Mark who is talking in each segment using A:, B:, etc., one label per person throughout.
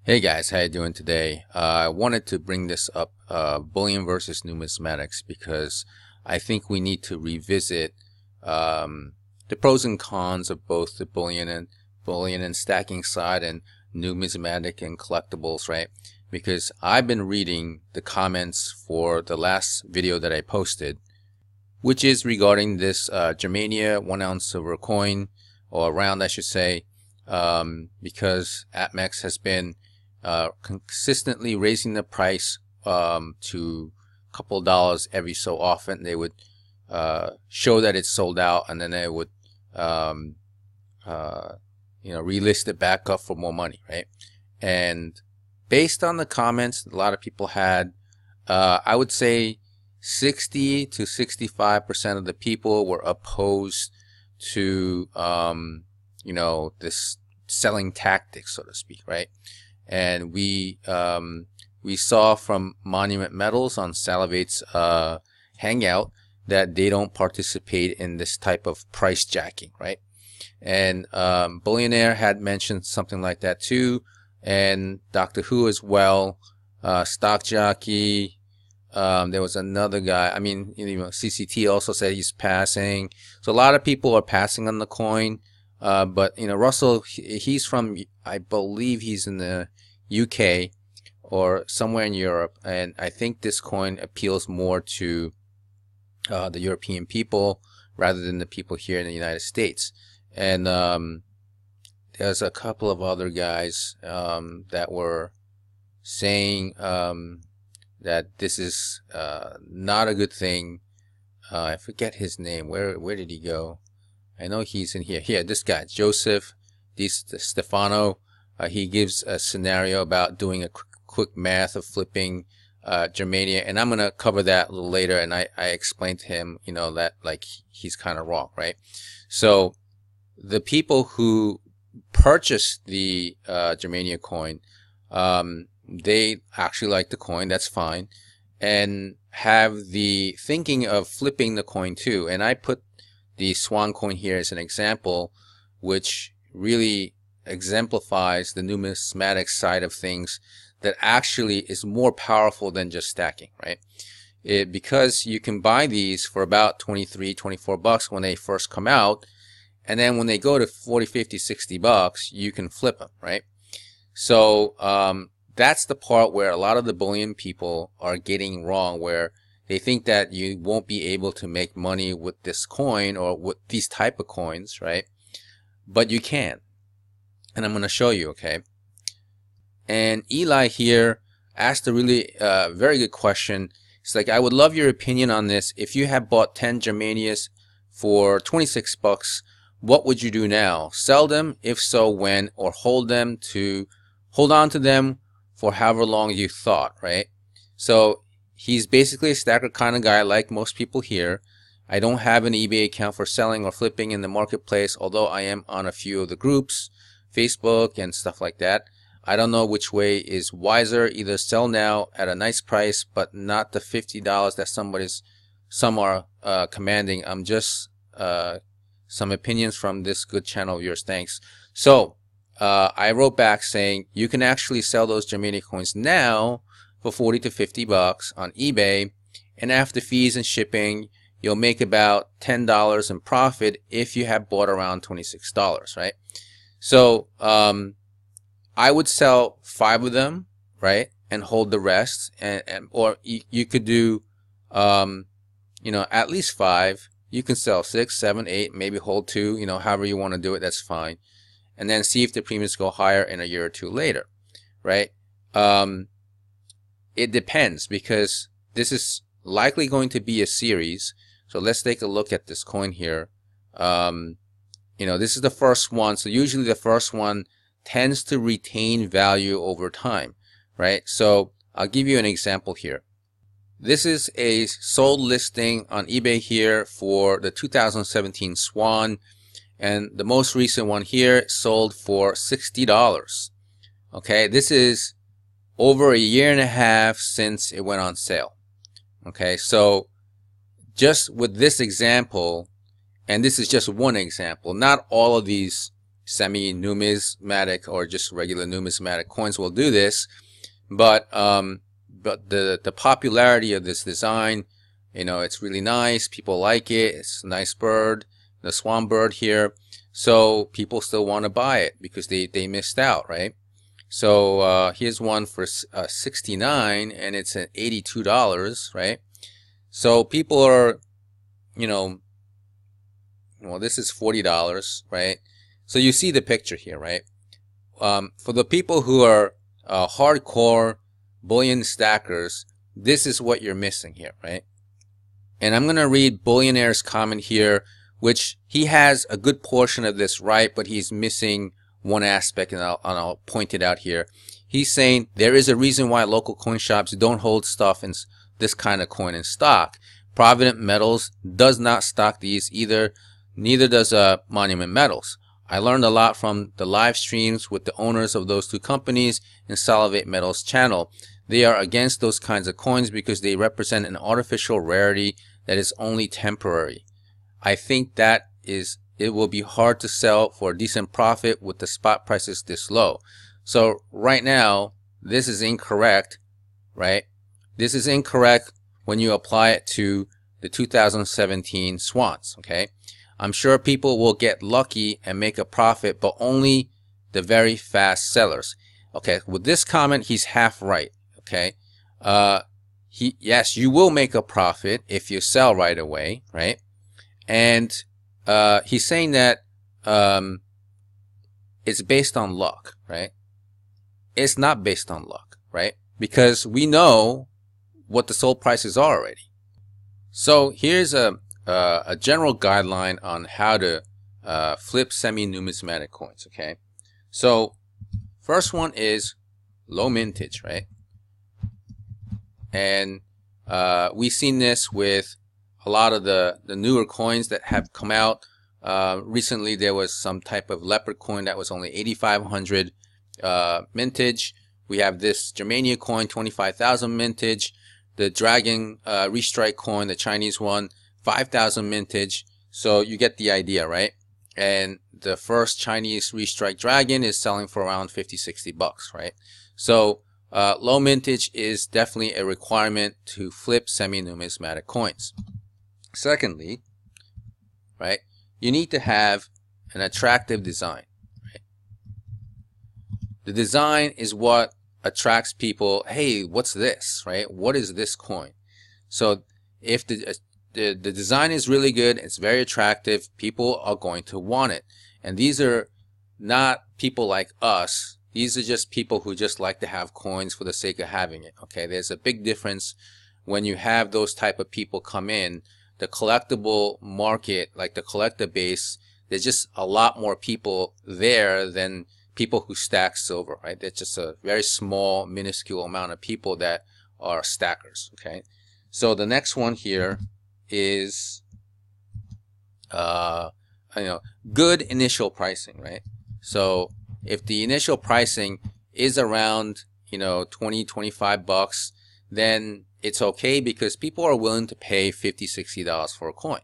A: Hey guys, how you doing today? I wanted to bring this up, Bullion versus numismatics, because I think we need to revisit the pros and cons of both the bullion and stacking side and numismatic and collectibles, right? Because I've been reading the comments for the last video that I posted, which is regarding this Germania 1 ounce silver coin, or round I should say, because APMEX has been consistently raising the price to a couple dollars every so often. They would show that it's sold out, and then they would relist it back up for more money, right? And based on the comments a lot of people had, I would say 60 to 65% of the people were opposed to this selling tactics, so to speak, right? And we saw from Monument Metals on Salivate's hangout that they don't participate in this type of price jacking, right? And Boolean Errors had mentioned something like that too, and Doctor Who as well, Stock Jockey. There was another guy. I mean, CCT also said he's passing. So a lot of people are passing on the coin. But Russell, he's from, I believe he's in the UK or somewhere in Europe, and I think this coin appeals more to the European people rather than the people here in the United States. And there's a couple of other guys that were saying that this is not a good thing. I forget his name. Where did he go? I know he's in here. Here, this guy, Joseph Di Stefano. He gives a scenario about doing a quick math of flipping Germania, and I'm going to cover that a little later. And I explained to him, that like he's kind of wrong, right? So the people who purchased the Germania coin, they actually like the coin. That's fine, and have the thinking of flipping the coin too. And I put the Swan Coin here as an example, which really exemplifies the numismatic side of things that actually is more powerful than just stacking, right? Because you can buy these for about 23, 24 bucks when they first come out, and then when they go to 40, 50, 60 bucks, you can flip them, right? So that's the part where a lot of the bullion people are getting wrong, where they think that you won't be able to make money with this coin or with these type of coins, right? But you can. And I'm going to show you, okay? And Eli here asked a really very good question. It's like, I would love your opinion on this. If you had bought 10 Germanias for 26 bucks, what would you do now? Sell them? If so, when? Or hold on to them for however long you thought, right? So he's basically a stacker kind of guy, like most people here. I don't have an eBay account for selling or flipping in the marketplace, although I am on a few of the groups, Facebook and stuff like that. I don't know which way is wiser. Either sell now at a nice price, but not the $50 that some are commanding. I'm just some opinions from this good channel of yours. Thanks. So I wrote back saying you can actually sell those Germania coins now for 40 to 50 bucks on eBay, and after fees and shipping, you'll make about $10 in profit if you have bought around $26, right? So I would sell 5 of them, right, and hold the rest, or you could do at least 5. You can sell 6, 7, 8, maybe hold 2, however you want to do it, that's fine, and then see if the premiums go higher in a year or two later, right? It depends, because this is likely going to be a series. So let's take a look at this coin here. This is the first one. So usually the first one tends to retain value over time, right? So I'll give you an example here. This is a sold listing on eBay here for the 2017 Swan, and the most recent one here sold for $60. Okay, this is over a year and a half since it went on sale. Okay, so just with this example, and this is just one example, not all of these semi-numismatic or just regular numismatic coins will do this. But the popularity of this design, you know, it's really nice. People like it. It's a nice bird, the swan bird here. So people still want to buy it because they missed out, right? So here's one for 69 and it's at $82, right? So people are, you know, well, this is $40, right? So you see the picture here, right? For the people who are hardcore bullion stackers, this is what you're missing here, right? And I'm going to read Boolean Errors' comment here, which he has a good portion of this right, but he's missing one aspect, and I'll point it out here. He's saying there is a reason why local coin shops don't hold stuff in this kind of coin in stock. Provident Metals does not stock these either. Neither does Monument Metals. I learned a lot from the live streams with the owners of those two companies in Salivate Metals channel. They are against those kinds of coins because they represent an artificial rarity that is only temporary. I think that it will be hard to sell for a decent profit with the spot prices this low. So right now, this is incorrect, right? This is incorrect when you apply it to the 2017 Swans, okay? I'm sure people will get lucky and make a profit, but only the very fast sellers. Okay, with this comment, he's half right, okay? Yes, you will make a profit if you sell right away, right? And he's saying that it's based on luck, right? It's not based on luck, right? Because we know what the sold prices are already. So here's a general guideline on how to flip semi-numismatic coins, okay? So first one is low mintage, right? And we've seen this with a lot of the newer coins that have come out. Recently there was some type of leopard coin that was only 8,500 mintage. We have this Germania coin, 25,000 mintage. The Dragon Restrike coin, the Chinese one, 5,000 mintage. So you get the idea, right? And the first Chinese Restrike Dragon is selling for around 50-60 bucks, right? So low mintage is definitely a requirement to flip semi-numismatic coins. Secondly, right, you need to have an attractive design, right? The design is what attracts people. Hey, what's this, right? What is this coin? So if the design is really good, it's very attractive, people are going to want it. And these are not people like us. These are just people who just like to have coins for the sake of having it, okay? There's a big difference when you have those type of people come in. The collectible market, like the collector base, there's just a lot more people there than people who stack silver, right? There's just a very small, minuscule amount of people that are stackers, okay? So the next one here is, good initial pricing, right? So if the initial pricing is around, 20-25 bucks, then it's okay because people are willing to pay $50-60 for a coin,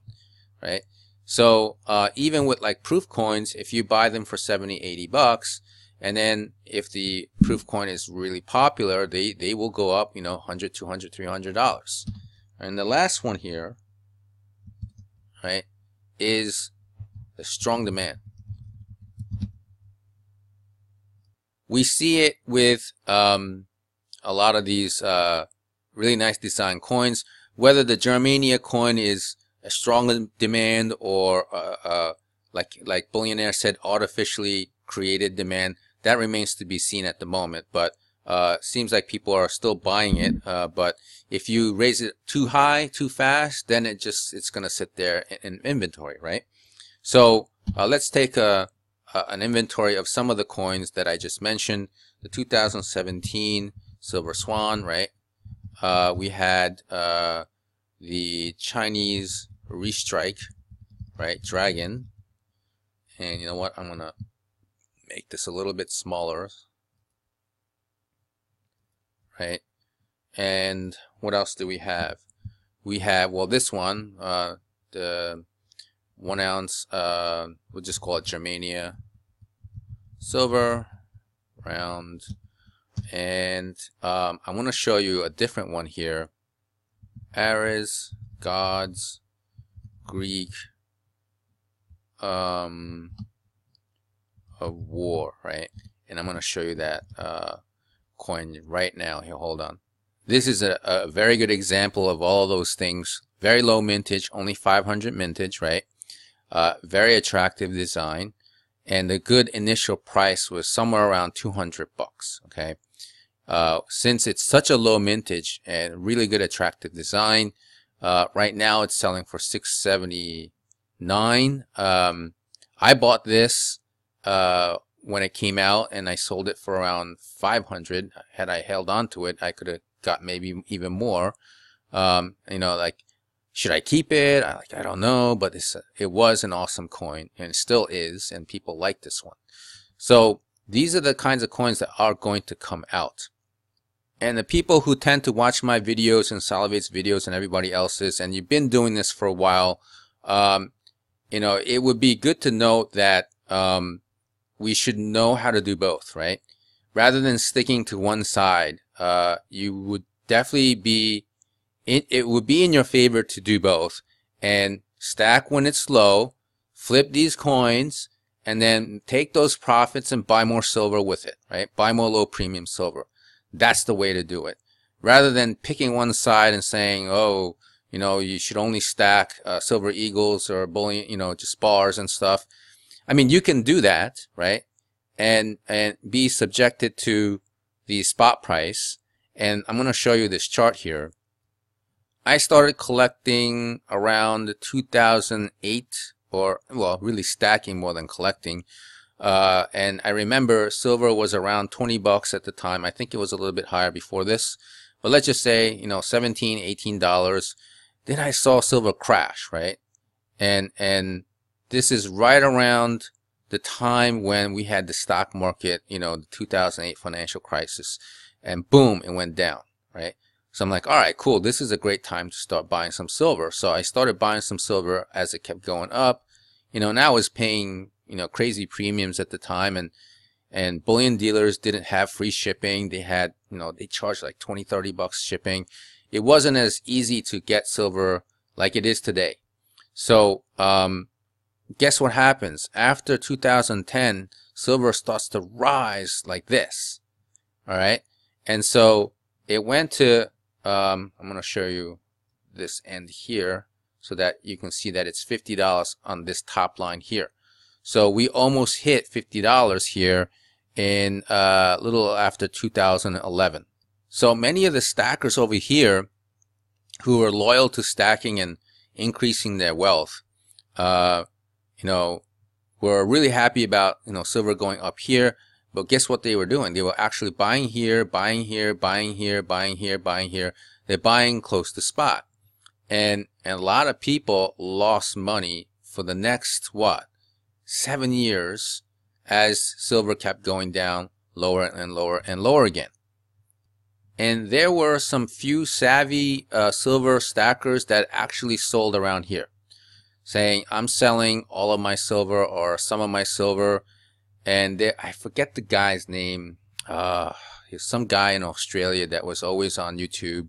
A: right? So even with like proof coins, if you buy them for 70-80 bucks, and then if the proof coin is really popular, they will go up, $100, $200, $300. And the last one here, right, is the strong demand. We see it with a lot of these really nice design coins. Whether the Germania coin is a strong demand or like Boolean Errors said, artificially created demand, that remains to be seen at the moment. But seems like people are still buying it. But if you raise it too high, too fast, then it's gonna sit there in inventory, right? So let's take an inventory of some of the coins that I just mentioned. The 2017 Silver Swan, right? We had the Chinese Restrike, right? Dragon. And you know what? I'm gonna make this a little bit smaller, right? And what else do we have? We have, well, this one, the 1 ounce, we'll just call it Germania, silver, round, and I'm going to show you a different one here. Ares, gods, Greek, of war, right? And I'm going to show you that coin right now. Here, hold on. This is a very good example of all of those things. Very low mintage, only 500 mintage, right? Very attractive design, and the good initial price was somewhere around 200 bucks. Okay, since it's such a low mintage and really good attractive design, right now it's selling for $679. I bought this when it came out, and I sold it for around 500. Had I held on to it, I could have got maybe even more. You know, like, should I keep it? I don't know, but it was an awesome coin, and it still is, and people like this one. So these are the kinds of coins that are going to come out. And the people who tend to watch my videos and Salivate's videos and everybody else's, and you've been doing this for a while, you know, it would be good to know that we should know how to do both, right? Rather than sticking to one side, you would definitely be, it would be in your favor to do both and stack when it's low, flip these coins, and then take those profits and buy more silver with it, right? Buy more low premium silver. That's the way to do it. Rather than picking one side and saying, oh, you know, you should only stack silver eagles or bullion, you know, just bars and stuff. I mean, you can do that, right? And be subjected to the spot price. And I'm going to show you this chart here. I started collecting around 2008, or, well, really stacking more than collecting. And I remember silver was around 20 bucks at the time. I think it was a little bit higher before this. But let's just say, you know, $17, $18. Then I saw silver crash, right? And this is right around the time when we had the stock market, you know, the 2008 financial crisis. And boom, it went down, right? So I'm like, all right, cool. This is a great time to start buying some silver. So I started buying some silver as it kept going up. You know, and I was paying, you know, crazy premiums at the time, and bullion dealers didn't have free shipping. They had, you know, they charged like 20, 30 bucks shipping. It wasn't as easy to get silver like it is today. So, guess what happens? After 2010, silver starts to rise like this. All right. And so it went to, I'm going to show you this end here so that you can see that it's $50 on this top line here. So we almost hit $50 here in a little after 2011. So many of the stackers over here who are loyal to stacking and increasing their wealth, you know, were really happy about, you know, silver going up here. But guess what they were doing? They were actually buying here, buying here, buying here, buying here, buying here. They're buying close to spot. And a lot of people lost money for the next, 7 years as silver kept going down lower and lower and lower again. And there were some few savvy silver stackers that actually sold around here, saying, I'm selling all of my silver or some of my silver. And there, I forget the guy's name. He's some guy in Australia that was always on YouTube,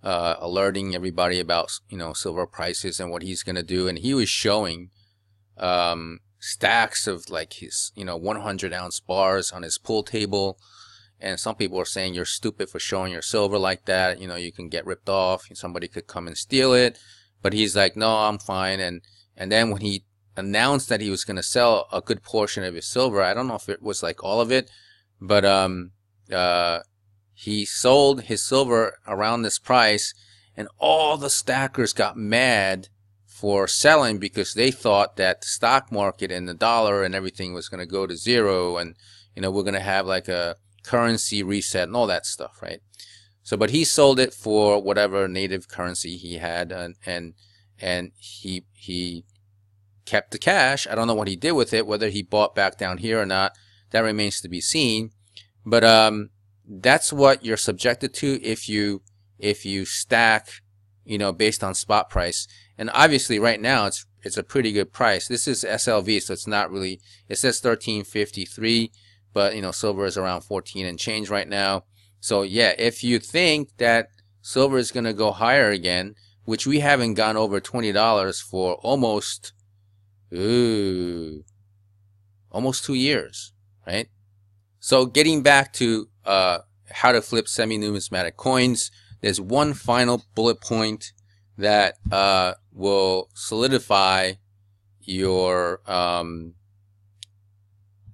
A: alerting everybody about, you know, silver prices and what he's going to do. And he was showing stacks of like his, you know, 100-ounce bars on his pool table. And some people are saying you're stupid for showing your silver like that. You know, you can get ripped off. Somebody could come and steal it. But he's like, no, I'm fine. And then when he announced that he was going to sell a good portion of his silver, I don't know if it was like all of it, but he sold his silver around this price, and all the stackers got mad for selling because they thought that the stock market and the dollar and everything was going to go to zero, and, you know, we're going to have like a currency reset and all that stuff, right? So, but he sold it for whatever native currency he had, and he kept the cash. I don't know what he did with it, whether he bought back down here or not. That remains to be seen. But that's what you're subjected to if you stack, you know, based on spot price. And obviously right now it's a pretty good price. This is SLV, so it's not really, it says 1353. but silver is around 14 and change right now. So yeah, if you think that silver is going to go higher again, which we haven't gone over $20 for almost 2 years, right? So getting back to how to flip semi-numismatic coins, there's one final bullet point that will solidify your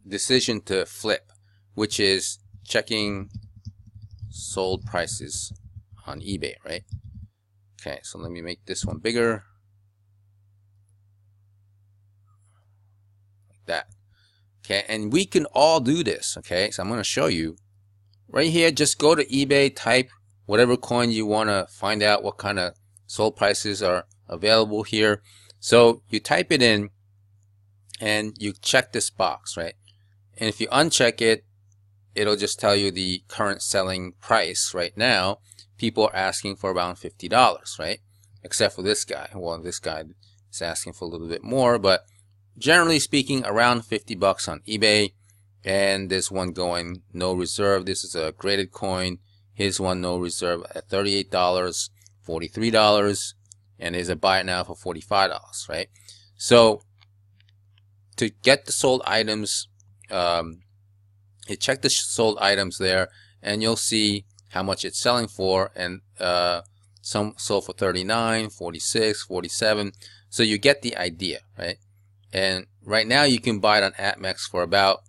A: decision to flip, which is checking sold prices on eBay, right? Okay, so let me make this one bigger. Like that. Okay, and we can all do this, okay? So I'm going to show you. Right here, just go to eBay, type whatever coin you want to find out what kind of sold prices are available here. So you type it in and you check this box, right? And if you uncheck it, it'll just tell you the current selling price right now. People are asking for around $50, right? Except for this guy. Well, this guy is asking for a little bit more, but generally speaking, around $50 on eBay. And this one going no reserve. This is a graded coin. Here's one no reserve at $38, $43, and there's a buy it now for $45, right? So to get the sold items, you check the sold items there, and you'll see how much it's selling for, and some sold for 39, 46, 47. So you get the idea, right? And right now you can buy it on APMEX for about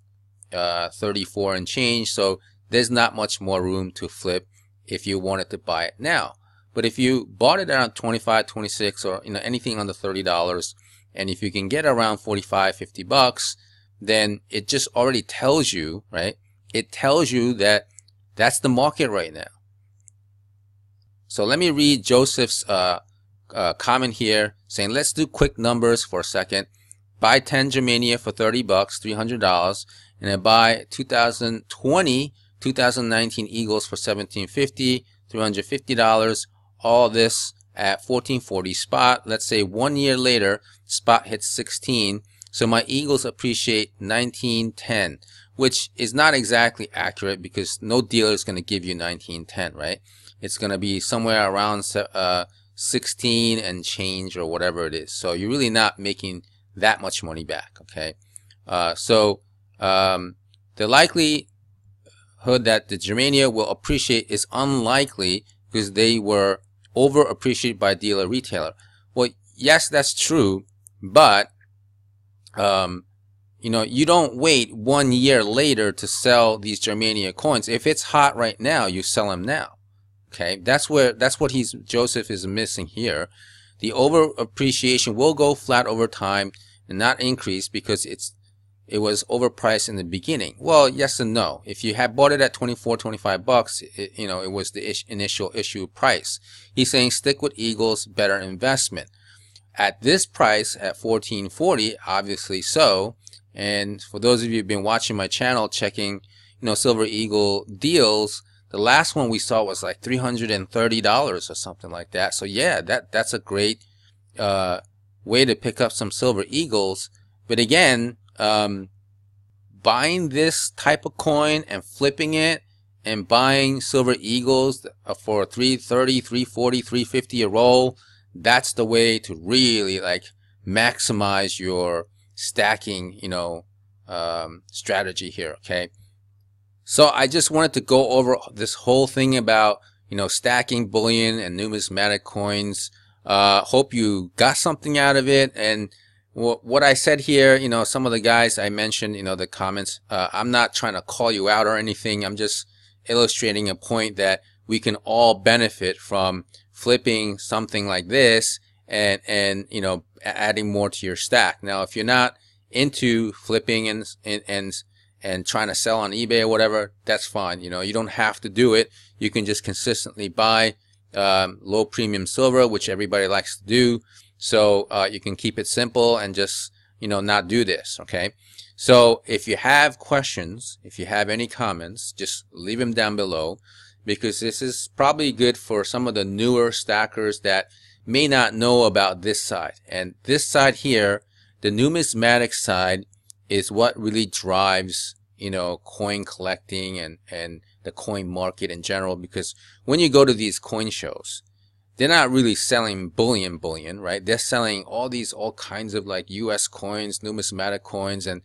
A: 34 and change. So there's not much more room to flip if you wanted to buy it now. But if you bought it around 25, 26, or anything under $30, and if you can get around 45, $50, then it just already tells you, right? It tells you that that's the market right now. So let me read Joseph's comment here saying, let's do quick numbers for a second. Buy 10 Germania for $30, $300, and then buy 2020, 2019 Eagles for $17.50, $350. All this at 1440 spot. Let's say 1 year later, spot hits 16. So my Eagles appreciate 1910, which is not exactly accurate because no dealer is going to give you 1910, right? It's going to be somewhere around 16 and change or whatever it is. So you're really not making that much money back, okay? The likelihood that the Germania will appreciate is unlikely because they were over appreciated by dealer retailer. Well, yes, that's true, but you don't wait 1 year later to sell these Germania coins. If it's hot right now, you sell them now. Okay, that's what Joseph is missing here. The over appreciation will go flat over time and not increase because it was overpriced in the beginning. Well, yes and no. If you had bought it at 24, 25 bucks, it was the initial issue price. He's saying stick with Eagles, better investment. At this price at 1440, obviously so. And for those of you who've been watching my channel, checking, Silver Eagle deals, the last one we saw was like $330 or something like that. So yeah, that's a great way to pick up some Silver Eagles. But again, buying this type of coin and flipping it and buying Silver Eagles for $330, $340, $350 a roll, that's the way to really like maximize your stacking, strategy here. Okay. So I just wanted to go over this whole thing about, stacking bullion and numismatic coins. Hope you got something out of it. And what I said here, some of the guys I mentioned, the comments, I'm not trying to call you out or anything. I'm just illustrating a point that we can all benefit from flipping something like this and adding more to your stack. Now, if you're not into flipping and trying to sell on eBay or whatever, that's fine. You don't have to do it. You can just consistently buy low premium silver, which everybody likes to do. So you can keep it simple and just not do this. Okay. So if you have questions, if you have any comments, just leave them down below, because this is probably good for some of the newer stackers that may not know about this side. And this side here, the numismatic side, is what really drives you know, coin collecting and the coin market in general, because when you go to these coin shows, they're not really selling bullion, right? They're selling all kinds of like US coins, numismatic coins, and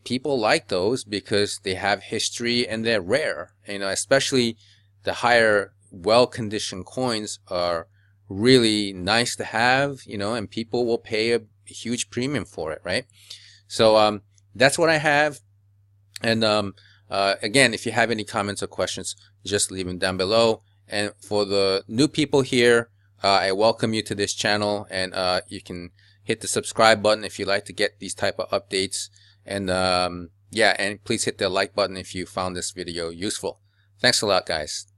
A: people like those because they have history and they're rare. You know, especially the higher well-conditioned coins are really nice to have, you know, and people will pay a huge premium for it, right? So that's what I have. And again, if you have any comments or questions, just leave them down below. And for the new people here, I welcome you to this channel, and you can hit the subscribe button if you like to get these type of updates. And yeah, and please hit the like button if you found this video useful. Thanks a lot, guys.